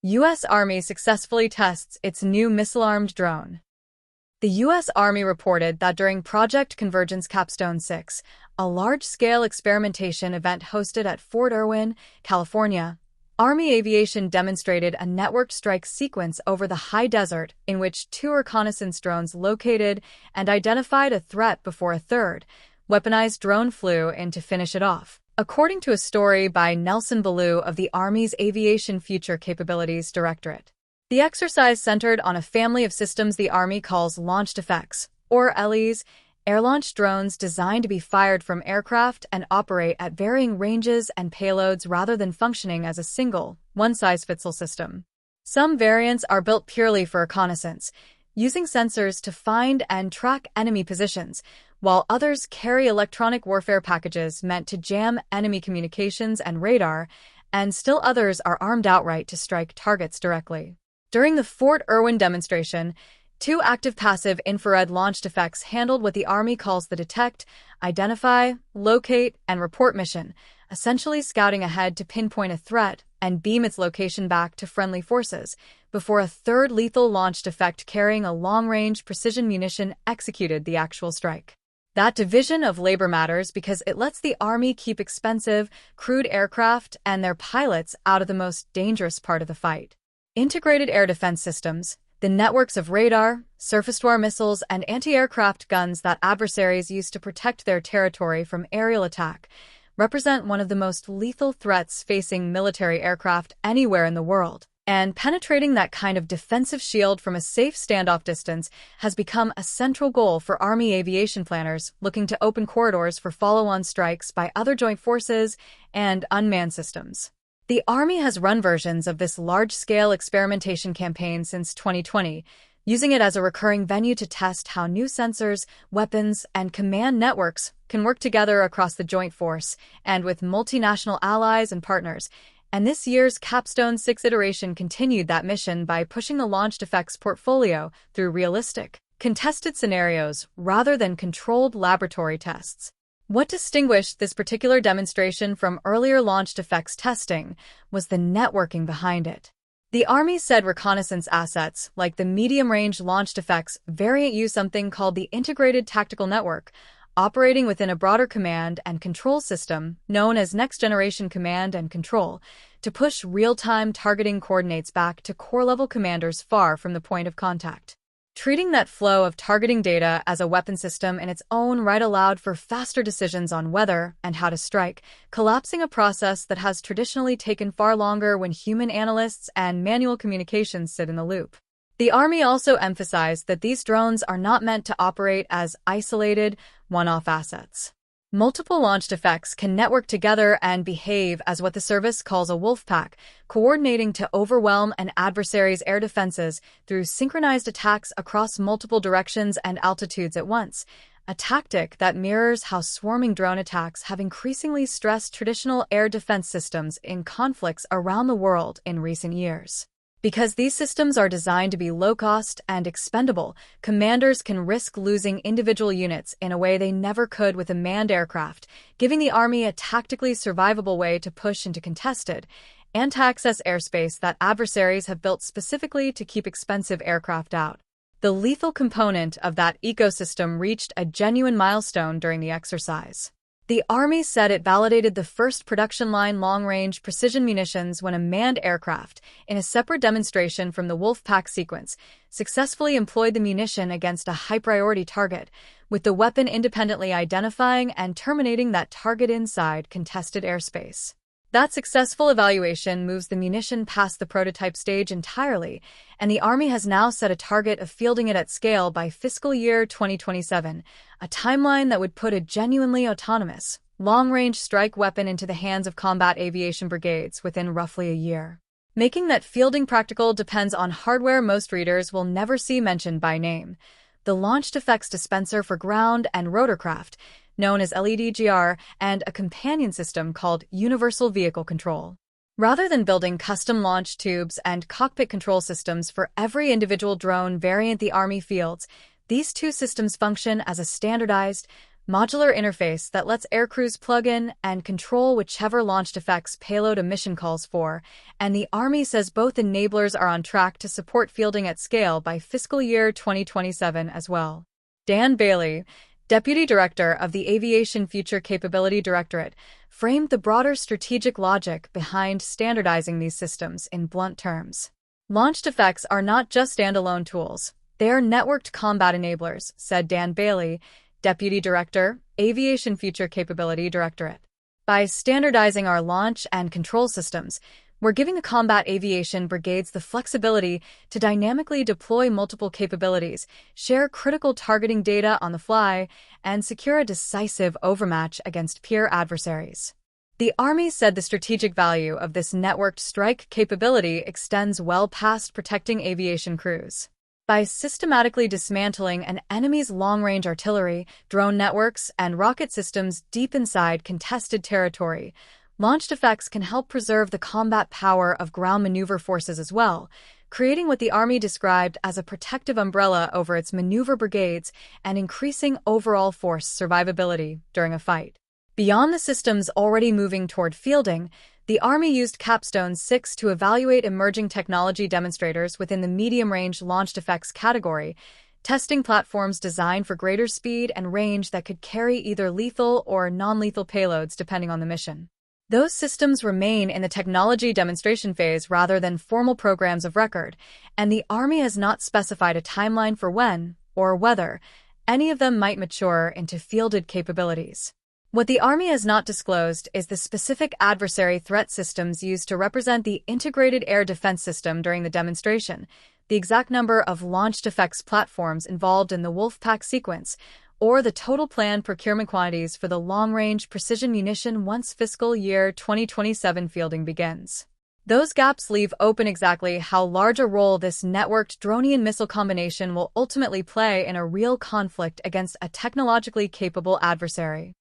U.S. Army successfully tests its new missile-armed drone. The U.S. Army reported that during Project Convergence-Capstone 6, a large-scale experimentation event hosted at Fort Irwin, California, Army aviation demonstrated a networked strike sequence over the high desert in which two reconnaissance drones located and identified a threat before a third, weaponized drone flew in to finish it off. According to a story by Nelson Ballou of the Army's Aviation Future Capabilities Directorate. The exercise centered on a family of systems the Army calls launched effects, or LEs, air-launched drones designed to be fired from aircraft and operate at varying ranges and payloads rather than functioning as a single, one-size-fits-all system. Some variants are built purely for reconnaissance, using sensors to find and track enemy positions, while others carry electronic warfare packages meant to jam enemy communications and radar, and still others are armed outright to strike targets directly. During the Fort Irwin demonstration, two active-passive infrared launched effects handled what the Army calls the detect, identify, locate, and report mission, essentially scouting ahead to pinpoint a threat and beam its location back to friendly forces, before a third lethal launched effect carrying a long-range precision munition executed the actual strike. That division of labor matters because it lets the Army keep expensive, crewed aircraft and their pilots out of the most dangerous part of the fight. Integrated air defense systems, the networks of radar, surface-to-air missiles, and anti-aircraft guns that adversaries use to protect their territory from aerial attack, represent one of the most lethal threats facing military aircraft anywhere in the world. And penetrating that kind of defensive shield from a safe standoff distance has become a central goal for Army aviation planners looking to open corridors for follow-on strikes by other joint forces and unmanned systems. The Army has run versions of this large-scale experimentation campaign since 2020, using it as a recurring venue to test how new sensors, weapons, and command networks can work together across the joint force and with multinational allies and partners. And this year's Capstone 6 iteration continued that mission by pushing the launched effects portfolio through realistic, contested scenarios rather than controlled laboratory tests. What distinguished this particular demonstration from earlier launched effects testing was the networking behind it. The Army said reconnaissance assets, like the medium-range launched effects variant, use something called the Integrated Tactical Network, operating within a broader command and control system known as Next-Generation Command and Control, to push real-time targeting coordinates back to corps-level commanders far from the point of contact. Treating that flow of targeting data as a weapon system in its own right allowed for faster decisions on whether and how to strike, collapsing a process that has traditionally taken far longer when human analysts and manual communications sit in the loop. The Army also emphasized that these drones are not meant to operate as isolated, one-off assets. Multiple launched effects can network together and behave as what the service calls a wolf pack, coordinating to overwhelm an adversary's air defenses through synchronized attacks across multiple directions and altitudes at once, a tactic that mirrors how swarming drone attacks have increasingly stressed traditional air defense systems in conflicts around the world in recent years. Because these systems are designed to be low-cost and expendable, commanders can risk losing individual units in a way they never could with a manned aircraft, giving the Army a tactically survivable way to push into contested, anti-access airspace that adversaries have built specifically to keep expensive aircraft out. The lethal component of that ecosystem reached a genuine milestone during the exercise. The Army said it validated the first production line long-range precision munitions when a manned aircraft, in a separate demonstration from the Wolfpack sequence, successfully employed the munition against a high-priority target, with the weapon independently identifying and terminating that target inside contested airspace. That successful evaluation moves the munition past the prototype stage entirely, and the Army has now set a target of fielding it at scale by fiscal year 2027, a timeline that would put a genuinely autonomous, long-range strike weapon into the hands of combat aviation brigades within roughly a year. Making that fielding practical depends on hardware most readers will never see mentioned by name: the Launched Effects Dispenser for Ground and Rotorcraft, known as LEDGR, and a companion system called Universal Vehicle Control. Rather than building custom launch tubes and cockpit control systems for every individual drone variant the Army fields, these two systems function as a standardized, modular interface that lets aircrews plug in and control whichever launched effects payload a mission calls for, and the Army says both enablers are on track to support fielding at scale by fiscal year 2027 as well. Dan Bailey, Deputy Director of the Aviation Future Capability Directorate, framed the broader strategic logic behind standardizing these systems in blunt terms. Launched effects are not just standalone tools. They are networked combat enablers, said Dan Bailey, Deputy Director, Aviation Future Capability Directorate. By standardizing our launch and control systems, we're giving the combat aviation brigades the flexibility to dynamically deploy multiple capabilities, share critical targeting data on the fly, and secure a decisive overmatch against peer adversaries. The Army said the strategic value of this networked strike capability extends well past protecting aviation crews. By systematically dismantling an enemy's long-range artillery, drone networks, and rocket systems deep inside contested territory, launched effects can help preserve the combat power of ground maneuver forces as well, creating what the Army described as a protective umbrella over its maneuver brigades and increasing overall force survivability during a fight. Beyond the systems already moving toward fielding, the Army used Capstone 6 to evaluate emerging technology demonstrators within the medium-range launched effects category, testing platforms designed for greater speed and range that could carry either lethal or non-lethal payloads depending on the mission. Those systems remain in the technology demonstration phase rather than formal programs of record, and the Army has not specified a timeline for when, or whether, any of them might mature into fielded capabilities. What the Army has not disclosed is the specific adversary threat systems used to represent the integrated air defense system during the demonstration, the exact number of launched effects platforms involved in the Wolfpack sequence, or the total planned procurement quantities for the long-range precision munition once fiscal year 2027 fielding begins. Those gaps leave open exactly how large a role this networked dronian missile combination will ultimately play in a real conflict against a technologically capable adversary.